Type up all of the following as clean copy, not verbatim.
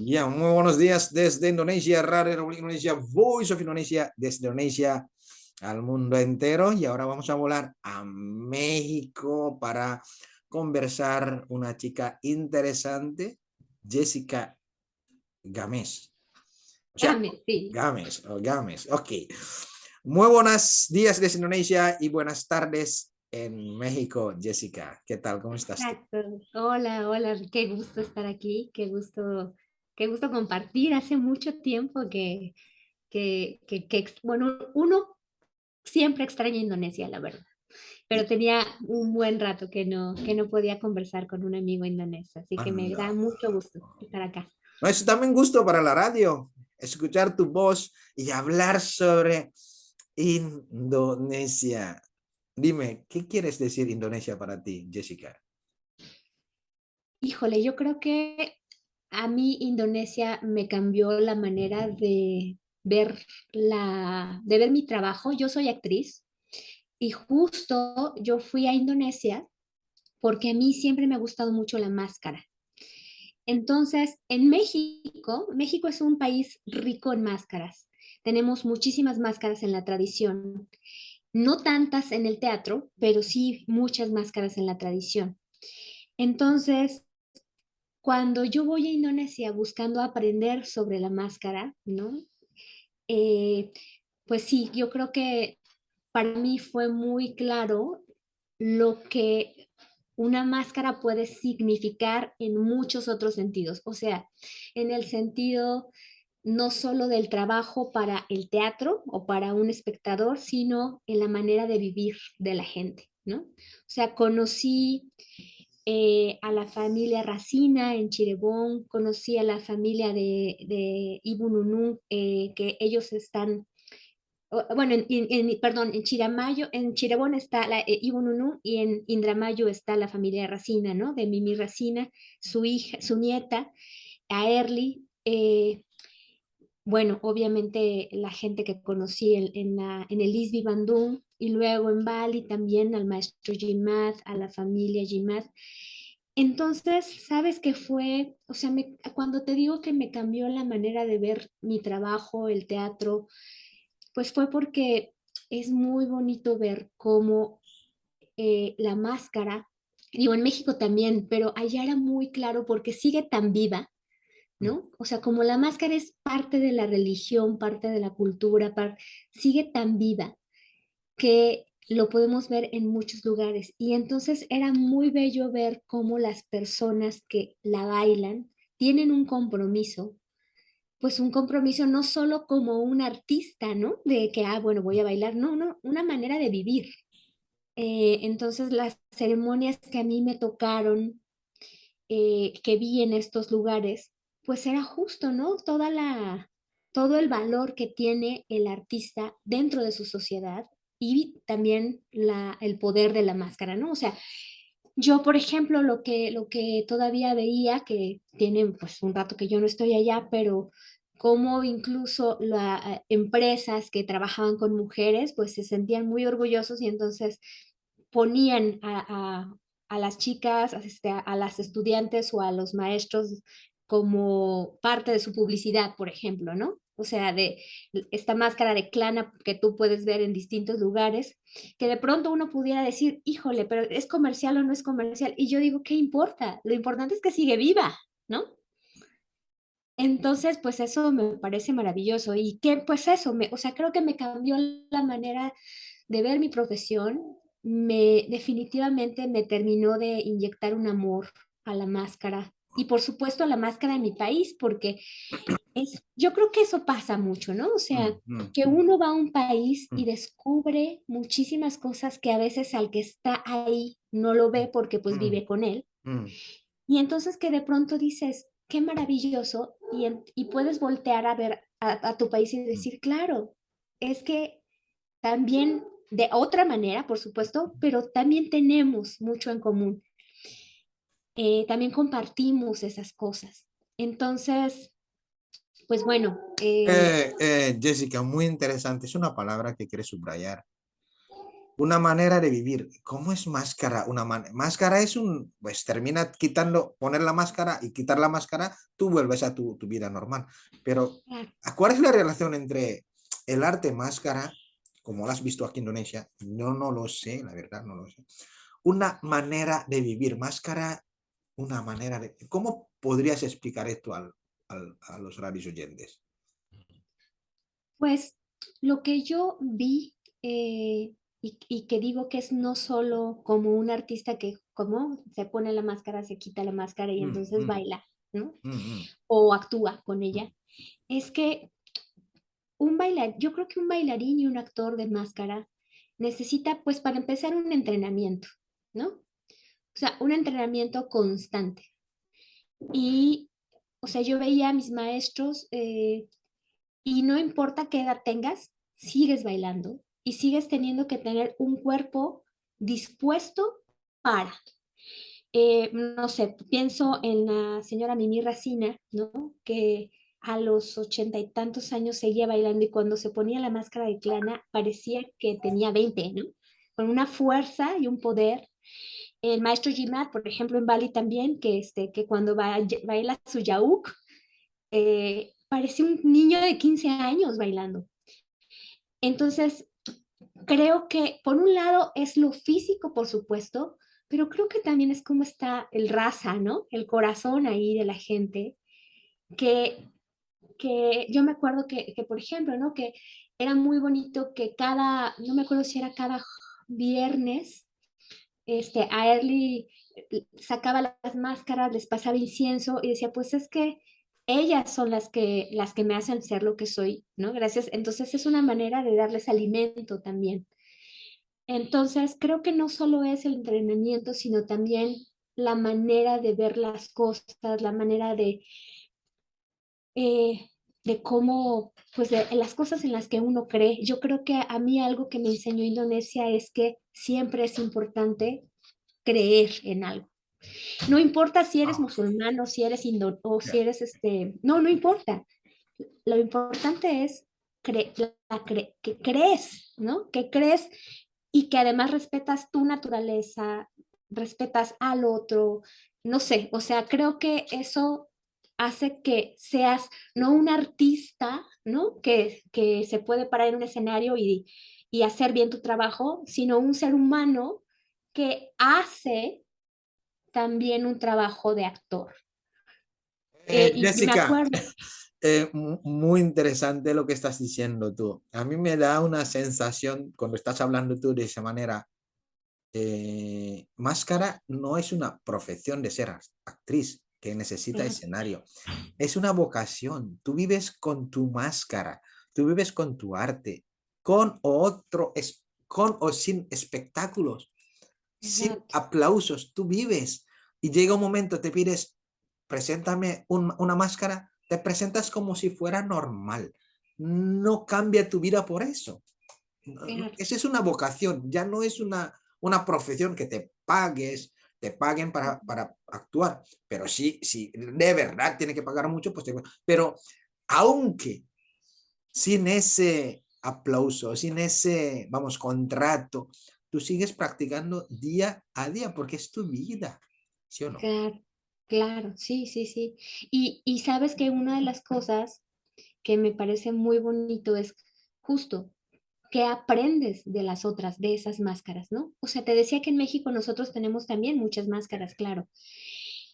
Ya, muy buenos días desde Indonesia, Radio Republik Indonesia, Voice of Indonesia, desde Indonesia al mundo entero. Y ahora vamos a volar a México para conversar una chica interesante, Jessica Gámez. O sea, Dame, sí. Gámez, ok. Muy buenos días desde Indonesia y buenas tardes en México, Jessica. ¿Qué tal? ¿Cómo estás tú? Exacto. Hola, hola, qué gusto estar aquí, qué gusto compartir. Hace mucho tiempo bueno, uno siempre extraña Indonesia, la verdad, pero tenía un buen rato que no podía conversar con un amigo indonés, así que me da Anda. mucho gusto estar acá. No, es también gusto para la radio, escuchar tu voz y hablar sobre Indonesia. Dime, ¿qué quieres decir Indonesia para ti, Jessica? Híjole, yo creo que a mí Indonesia me cambió la manera de ver mi trabajo. Yo soy actriz. Y justo yo fui a Indonesia porque a mí siempre me ha gustado mucho la máscara. Entonces, en México, México es un país rico en máscaras. Tenemos muchísimas máscaras en la tradición, no tantas en el teatro, pero sí muchas máscaras en la tradición. Entonces, cuando yo voy a Indonesia buscando aprender sobre la máscara, ¿no? Eh, pues sí, yo creo que para mí fue muy claro lo que una máscara puede significar en muchos otros sentidos. O sea, en el sentido no solo del trabajo para el teatro o para un espectador, sino en la manera de vivir de la gente, ¿no? O sea, conocí a la familia Racina en Chirebón, conocí a la familia de Ibununú, que ellos están bueno, perdón, en Chiramayo, en Chirebón está la Ibununú y en Indramayo está la familia Racina, ¿no? De Mimi Racina, su hija, su nieta, a Erly. Bueno, obviamente la gente que conocí en el ISBI Bandung y luego en Bali también al maestro Jimad, a la familia Jimad. Entonces, ¿sabes qué fue? O sea, cuando te digo que me cambió la manera de ver mi trabajo, el teatro, pues fue porque es muy bonito ver cómo la máscara, digo en México también, pero allá era muy claro porque sigue tan viva, ¿no? O sea, como la máscara es parte de la religión, parte de la cultura, sigue tan viva que lo podemos ver en muchos lugares. Y entonces era muy bello ver cómo las personas que la bailan tienen un compromiso, pues un compromiso no solo como un artista, ¿no? De que, ah, bueno, voy a bailar, no, no, una manera de vivir. Entonces las ceremonias que a mí me tocaron, que vi en estos lugares, pues era justo, ¿no? Todo el valor que tiene el artista dentro de su sociedad y también el poder de la máscara, ¿no? O sea, yo, por ejemplo, lo que todavía veía, que tiene pues un rato que yo no estoy allá, pero como incluso las empresas que trabajaban con mujeres, pues se sentían muy orgullosos y entonces ponían a las chicas, a las estudiantes o a los maestros como parte de su publicidad, por ejemplo, ¿no? O sea, de esta máscara de clana que tú puedes ver en distintos lugares, que de pronto uno pudiera decir, híjole, pero ¿es comercial o no es comercial? Y yo digo, ¿qué importa? Lo importante es que sigue viva, ¿no? Entonces, pues eso me parece maravilloso y que, pues eso, o sea, creo que me cambió la manera de ver mi profesión, definitivamente me terminó de inyectar un amor a la máscara y por supuesto a la máscara de mi país, porque yo creo que eso pasa mucho, ¿no? O sea, que uno va a un país y descubre muchísimas cosas que a veces al que está ahí no lo ve porque pues vive con él. Y entonces que de pronto dices, qué maravilloso, y puedes voltear a ver a tu país y decir, claro, es que también de otra manera, por supuesto, pero también tenemos mucho en común. También compartimos esas cosas. Entonces, pues bueno, Jessica, muy interesante. Es una palabra que quiere subrayar. una manera de vivir. ¿Cómo es máscara? Máscara es pues termina quitando, poner la máscara y quitar la máscara, tú vuelves a tu vida normal. Pero, Claro. ¿cuál es la relación entre el arte máscara, como lo has visto aquí en Indonesia? Yo no lo sé, la verdad, no lo sé. Una manera de vivir, máscara, una manera de... ¿Cómo podrías explicar esto a los radios oyentes? Pues lo que yo vi y que digo que es no solo como un artista que como se pone la máscara, se quita la máscara y Mm, entonces mm, baila, ¿no? mm, mm. O actúa con ella, es que yo creo que un bailarín y un actor de máscara necesita, pues para empezar, un entrenamiento, ¿no? O sea, un entrenamiento constante. Y, o sea, yo veía a mis maestros y no importa qué edad tengas, sigues bailando y sigues teniendo que tener un cuerpo dispuesto para. No sé, pienso en la señora Mimi Racina, ¿no? Que a los 80 y tantos años seguía bailando y cuando se ponía la máscara de clana parecía que tenía 20, ¿no? Con una fuerza y un poder. El maestro Jimar, por ejemplo, en Bali también, que cuando baila su yauk, parecía un niño de 15 años bailando. Entonces, creo que por un lado es lo físico, por supuesto, pero creo que también es cómo está el raza, ¿no? El corazón ahí de la gente, que, que yo me acuerdo que, por ejemplo, ¿no? Que era muy bonito que no me acuerdo si era cada viernes, a Early sacaba las máscaras, les pasaba incienso y decía, pues es que ellas son las que me hacen ser lo que soy, ¿no? Gracias. Entonces es una manera de darles alimento también. Entonces, creo que no solo es el entrenamiento, sino también la manera de ver las cosas, la manera eh, de cómo, pues de las cosas en las que uno cree. Yo creo que a mí algo que me enseñó Indonesia es que siempre es importante creer en algo. No importa si eres Ah, musulmán o si eres o si ya. eres no, no importa. Lo importante es que crees, ¿no? Que crees y que además respetas tu naturaleza, respetas al otro, no sé, o sea, creo que eso hace que seas no un artista, ¿no? Que se puede parar en un escenario y hacer bien tu trabajo, sino un ser humano que hace también un trabajo de actor. Y me Jessica, acuerdo, muy interesante lo que estás diciendo tú. A mí me da una sensación cuando estás hablando tú de esa manera. Máscara no es una profesión de ser actriz que necesita claro, escenario. Es una vocación. Tú vives con tu máscara, tú vives con tu arte, con o sin espectáculos, sin exacto, aplausos. Tú vives y llega un momento, te pides, preséntame una máscara, te presentas como si fuera normal. No cambia tu vida por eso. claro. Esa es una vocación, ya no es una profesión que te paguen para actuar, pero sí, sí, de verdad tiene que pagar mucho, pues pero aunque sin ese aplauso, sin ese, vamos, contrato, tú sigues practicando día a día porque es tu vida, ¿sí o no? Claro, claro, sí, sí, sí. Y sabes que una de las cosas que me parece muy bonito es justo que aprendes de las otras, de esas máscaras, ¿no? O sea, te decía que en México nosotros tenemos también muchas máscaras, claro,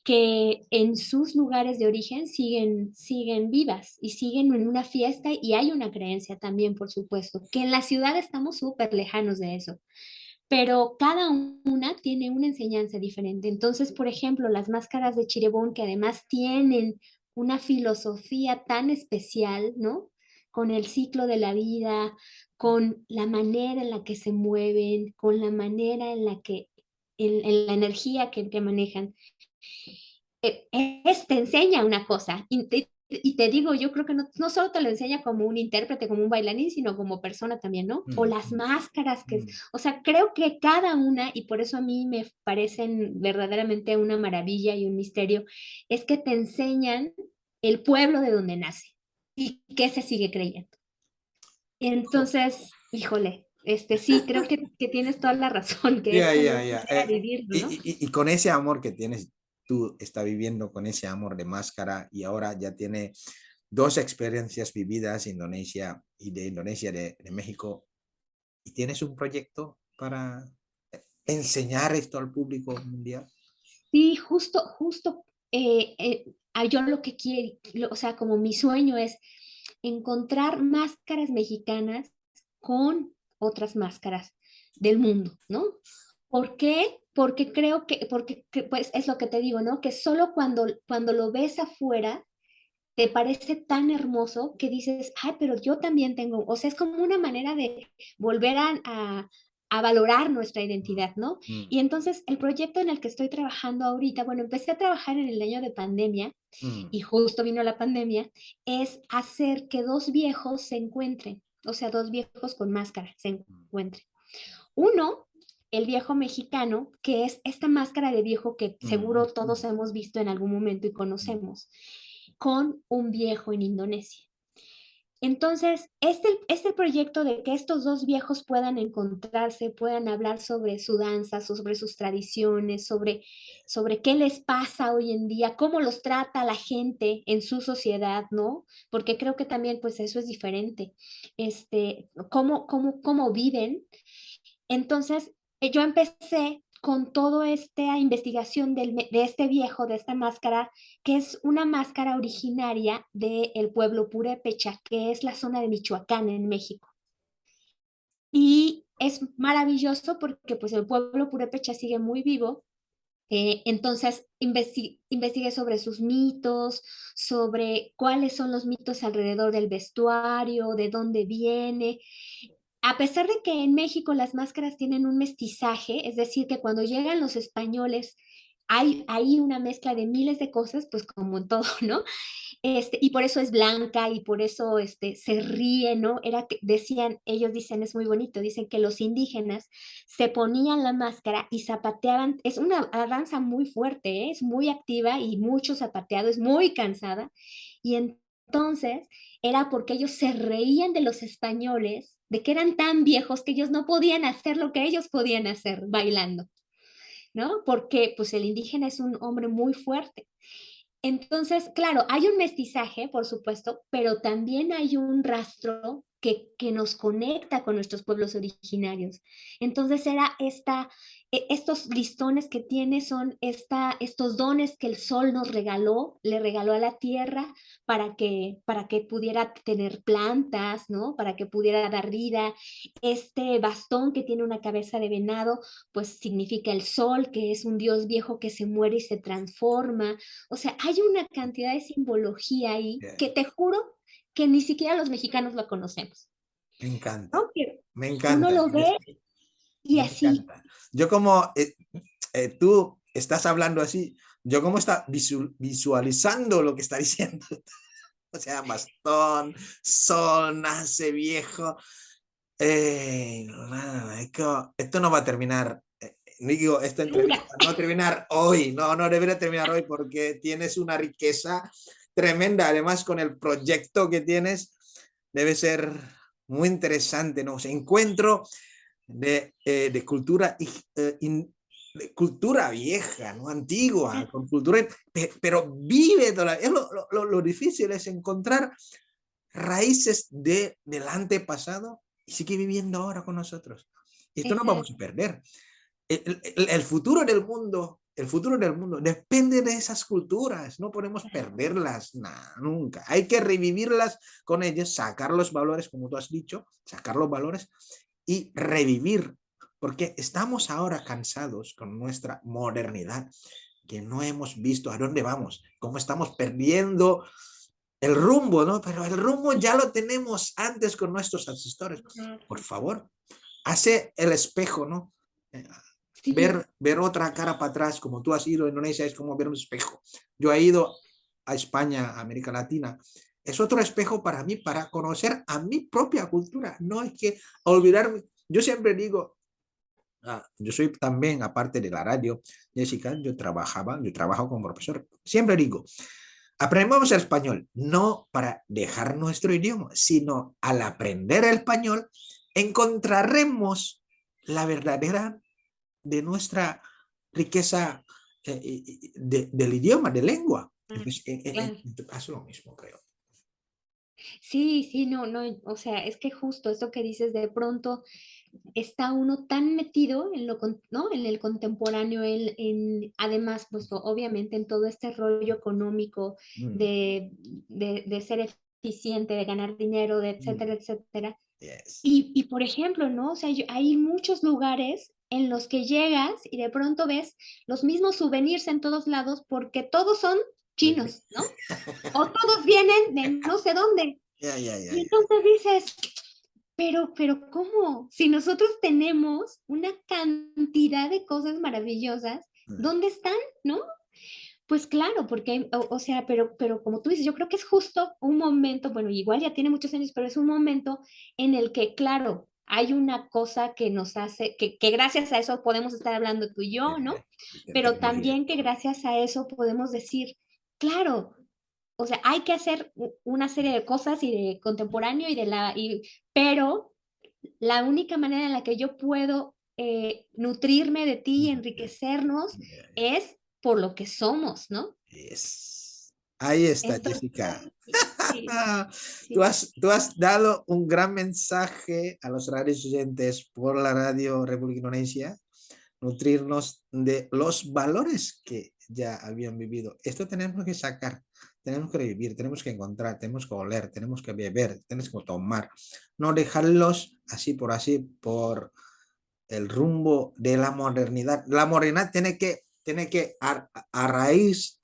que en sus lugares de origen siguen vivas y siguen en una fiesta y hay una creencia también, por supuesto, que en la ciudad estamos súper lejanos de eso, pero cada una tiene una enseñanza diferente. Entonces, por ejemplo, las máscaras de Chirebón, que además tienen una filosofía tan especial, ¿no? Con el ciclo de la vida, con la manera en la que se mueven, con la manera en la en la energía que manejan. Te enseña una cosa y te digo, yo creo que no solo te lo enseña como un intérprete, como un bailarín, sino como persona también, ¿no? O Mm, las mm, máscaras mm. o sea, creo que cada una, y por eso a mí me parecen verdaderamente una maravilla y un misterio, es que te enseñan el pueblo de donde nace y que se sigue creyendo. Oh, Entonces, híjole. Sí, creo que tienes toda la razón, que es Ya, como ya, ya. volver a vivirlo, ¿no? Y con ese amor que tienes, tú estás viviendo con ese amor de máscara y ahora ya tiene dos experiencias vividas, Indonesia y de Indonesia, de México, y tienes un proyecto para enseñar esto al público mundial. Sí, justo, yo lo que quiero, o sea, como mi sueño es encontrar máscaras mexicanas con otras máscaras del mundo, ¿no? ¿Por qué? Porque creo pues es lo que te digo, ¿no? Que solo cuando lo ves afuera, te parece tan hermoso que dices, ay, pero yo también tengo, o sea, es como una manera de volver a valorar nuestra identidad, ¿no? Mm, Y entonces el proyecto en el que estoy trabajando ahorita, bueno, empecé a trabajar en el año de pandemia mm, y justo vino la pandemia, es hacer que dos viejos se encuentren, o sea, dos viejos con máscara se encuentren. Uno, el viejo mexicano, que es esta máscara de viejo que mm, seguro todos hemos visto en algún momento y mm. conocemos, con un viejo en Indonesia. Entonces, este proyecto de que estos dos viejos puedan encontrarse, puedan hablar sobre su danza, sobre sus tradiciones, sobre qué les pasa hoy en día, cómo los trata la gente en su sociedad, ¿no? Porque creo que también, pues, eso es diferente. Cómo viven. Entonces, yo empecé con toda esta investigación de este viejo, de esta máscara, que es una máscara originaria del pueblo Purépecha, que es la zona de Michoacán en México. Y es maravilloso porque pues el pueblo Purépecha sigue muy vivo. Entonces, investigué sobre sus mitos, sobre cuáles son los mitos alrededor del vestuario, de dónde viene. A pesar de que en México las máscaras tienen un mestizaje, es decir, que cuando llegan los españoles hay ahí una mezcla de miles de cosas, pues como en todo, ¿no? Y por eso es blanca y por eso se ríe, ¿no? Era que decían, ellos dicen, es muy bonito, dicen que los indígenas se ponían la máscara y zapateaban, es una danza muy fuerte, ¿eh? Es muy activa y mucho zapateado, es muy cansada. Y entonces era porque ellos se reían de los españoles, de que eran tan viejos que ellos no podían hacer lo que ellos podían hacer bailando, ¿no? Porque pues el indígena es un hombre muy fuerte. Entonces, claro, hay un mestizaje, por supuesto, pero también hay un rastro que nos conecta con nuestros pueblos originarios. Entonces, estos listones que tiene son estos dones que el sol nos regaló, le regaló a la tierra para que pudiera tener plantas, ¿no? Para que pudiera dar vida. Este bastón que tiene una cabeza de venado, pues significa el sol, que es un dios viejo que se muere y se transforma. O sea, hay una cantidad de simbología ahí Yeah. que te juro que ni siquiera los mexicanos lo conocemos, Me encanta, ¿no? Que me uno encanta, lo ve y me así. encanta. Yo como tú estás hablando así, yo como está visualizando lo que está diciendo. O sea, bastón, sol, nace viejo. Nada, esto no va a terminar. Digo, esta Nunca. entrevista no va a terminar hoy, no debería terminar hoy porque tienes una riqueza tremenda. Además, con el proyecto que tienes, debe ser muy interesante, ¿no? O sea, encuentro de cultura, de cultura vieja, ¿no? Antigua, con cultura, pero vive todavía. Lo difícil es encontrar raíces del antepasado y sigue viviendo ahora con nosotros. Y esto no vamos a Exacto. perder. El futuro del mundo, el futuro del mundo depende de esas culturas, no podemos perderlas, nah, nunca. Hay que revivirlas con ellas, sacar los valores, como tú has dicho, sacar los valores y revivir, porque estamos ahora cansados con nuestra modernidad, que no hemos visto a dónde vamos, cómo estamos perdiendo el rumbo, ¿no? Pero el rumbo ya lo tenemos antes con nuestros ancestores. Por favor, hace el espejo, ¿no? Eh, Sí, ver otra cara para atrás, como tú has ido a Indonesia, es como ver un espejo. Yo he ido a España, a América Latina. Es otro espejo para mí, para conocer a mi propia cultura. No es que olvidarme. Yo siempre digo, yo soy también, aparte de la radio, Jessica, yo trabajo como profesor. Siempre digo, aprendemos el español, no para dejar nuestro idioma, sino al aprender el español, encontraremos la verdadera de nuestra riqueza del idioma, de lengua. Pues, Claro. en tu caso lo mismo, creo. Sí, sí, no, no, o sea, es que justo eso que dices, de pronto está uno tan metido en lo, ¿no? En el contemporáneo, además, pues obviamente en todo este rollo económico Mm, de ser eficiente, de ganar dinero, de mm, etcétera, etcétera. yes. Y por ejemplo, ¿no? O sea, hay muchos lugares en los que llegas y de pronto ves los mismos souvenirs en todos lados porque todos son chinos, ¿no? O todos vienen de no sé dónde. Ya, ya, ya, Y ya. entonces dices, pero ¿cómo? Si nosotros tenemos una cantidad de cosas maravillosas, Mm, ¿dónde están? ¿No? Pues claro, porque, o sea, pero como tú dices, yo creo que es justo un momento, bueno, igual ya tiene muchos años, pero es un momento en el que, claro, hay una cosa que nos hace, que gracias a eso podemos estar hablando tú y yo, ¿no? Pero tecnología. también que gracias a eso podemos decir, claro, o sea, hay que hacer una serie de cosas y de contemporáneo pero la única manera en la que yo puedo nutrirme de ti y enriquecernos Ya, ya. es por lo que somos, ¿no? Yes. Ahí está, Entonces, Jessica. sí, Tú sí, has, tú has dado un gran mensaje a los radios oyentes por la radio República Indonesia, nutrirnos de los valores que ya habían vivido. Esto tenemos que sacar, tenemos que vivir, tenemos que encontrar, tenemos que oler, tenemos que beber, tenemos que tomar. No dejarlos así por el rumbo de la modernidad. La modernidad tiene que a raíz,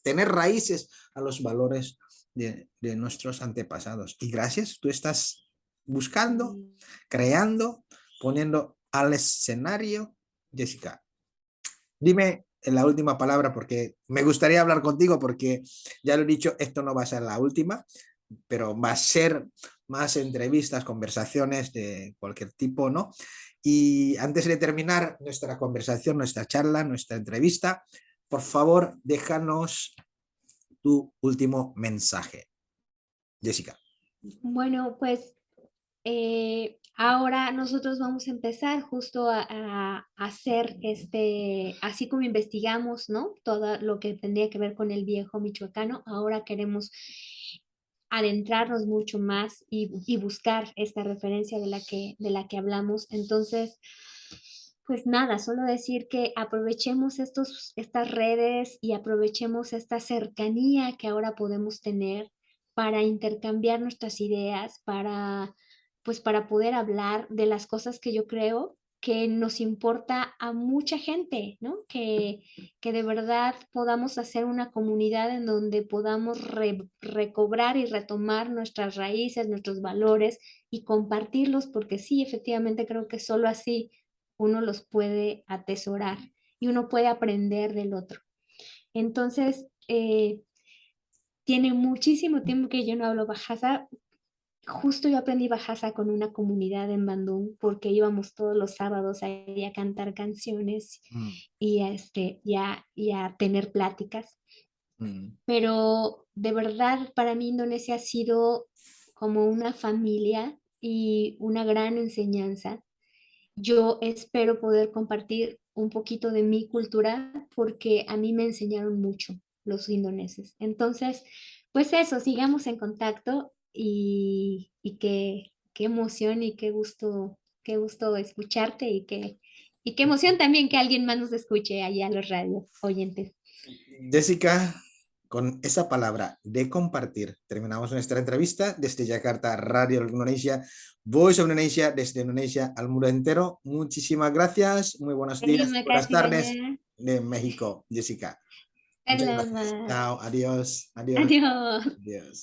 tener raíces a los valores de nuestros antepasados. Y gracias, tú estás buscando, sí. creando, poniendo al escenario. Jessica, dime la última palabra porque me gustaría hablar contigo porque ya lo he dicho, esto no va a ser la última, pero va a ser más entrevistas, conversaciones de cualquier tipo, ¿no? Y antes de terminar nuestra conversación, nuestra charla, nuestra entrevista, por favor, déjanos tu último mensaje, Jessica. Bueno, pues ahora nosotros vamos a empezar justo a hacer así como investigamos, ¿no? Todo lo que tendría que ver con el viejo michoacano, ahora queremos adentrarnos mucho más y buscar esta referencia de la que hablamos. Entonces, pues nada, solo decir que aprovechemos estas redes y aprovechemos esta cercanía que ahora podemos tener para intercambiar nuestras ideas, pues para poder hablar de las cosas que yo creo que nos importa a mucha gente, ¿no? Que de verdad podamos hacer una comunidad en donde podamos recobrar y retomar nuestras raíces, nuestros valores y compartirlos, porque sí, efectivamente creo que solo así uno los puede atesorar y uno puede aprender del otro. Entonces, tiene muchísimo tiempo que yo no hablo Bahasa. Justo yo aprendí Bahasa con una comunidad en Bandung porque íbamos todos los sábados ahí a cantar canciones Mm, y a tener pláticas. mm, Pero de verdad para mí Indonesia ha sido como una familia y una gran enseñanza. Yo espero poder compartir un poquito de mi cultura porque a mí me enseñaron mucho los indoneses. Entonces, pues eso, sigamos en contacto y qué emoción y qué gusto escucharte y qué emoción también que alguien más nos escuche allá a los radios oyentes. Jessica, con esa palabra de compartir, terminamos nuestra entrevista desde Jakarta, Radio Indonesia, Voice of Indonesia, desde Indonesia al mundo entero. Muchísimas gracias, muy buenos días, Terima buenas kasih tardes banyak. de México, Jessica. Muchas gracias. Selamat. Chao, adiós, adiós, Adiós. adiós.